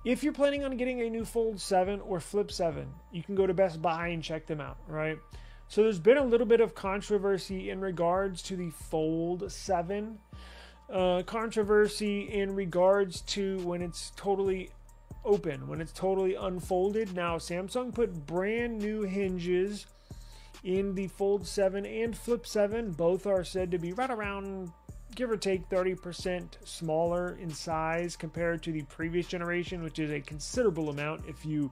if you're planning on getting a new Fold 7 or Flip 7, you can go to Best Buy and check them out, right? So there's been a little bit of controversy in regards to the Fold 7. Controversy in regards to when it's totally open, when it's totally unfolded. Now, Samsung put brand new hinges in the Fold 7 and Flip 7. Both are said to be right around, give or take, 30% smaller in size compared to the previous generation, which is a considerable amount if you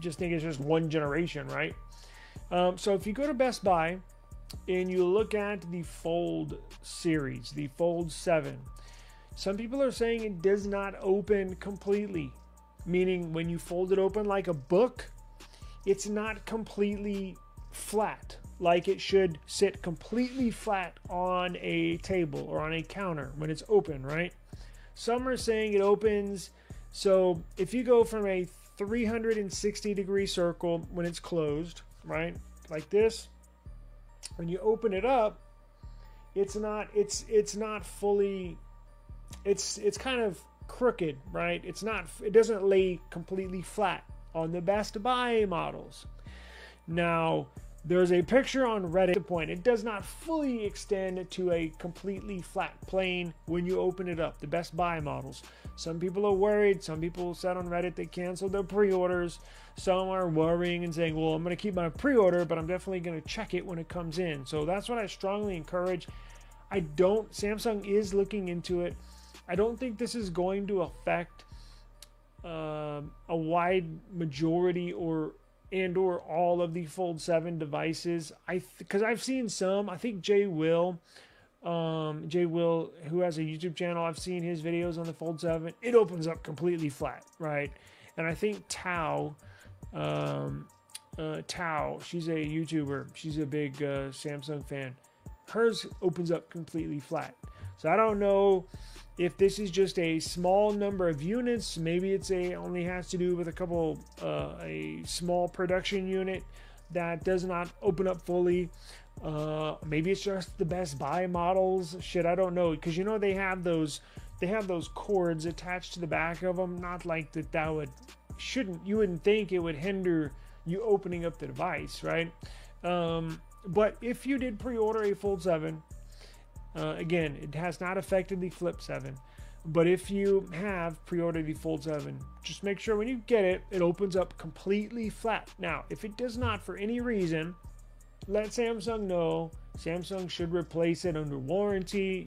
just think it's just one generation, right? So if you go to Best Buy and you look at the Fold series, the Fold 7, some people are saying it does not open completely, meaning when you fold it open like a book, it's not completely flat, like it should sit completely flat on a table or on a counter when it's open, right? Some are saying it opens, so if you go from a 360-degree circle when it's closed, right, like this, when you open it up, it's not fully, it's kind of crooked, right? It doesn't lay completely flat on the Best Buy models. Now, there's a picture on Reddit. The point, it does not fully extend to a completely flat plane when you open it up, the Best Buy models. Some people are worried. Some people said on Reddit they canceled their pre-orders. Some are worrying and saying, well, I'm going to keep my pre-order, but I'm definitely going to check it when it comes in. So that's what I strongly encourage. Samsung is looking into it. I don't think this is going to affect a wide majority or all of the Fold 7 devices. Because I've seen some. I think Jay Will, who has a YouTube channel, I've seen his videos on the Fold 7. It opens up completely flat, right? And I think Tao, she's a YouTuber. She's a big Samsung fan. Hers opens up completely flat. So I don't know if this is just a small number of units. Maybe it's only has to do with a small production unit that does not open up fully. Maybe it's just the Best Buy models. Shit, I don't know, because you know they have those cords attached to the back of them. Not like you wouldn't think it would hinder you opening up the device, right? But if you did pre-order a Fold 7, again, it has not affected the Flip 7. But if you have pre-ordered the Fold 7, just make sure when you get it, it opens up completely flat. Now, if it does not for any reason, let Samsung know. Samsung should replace it under warranty.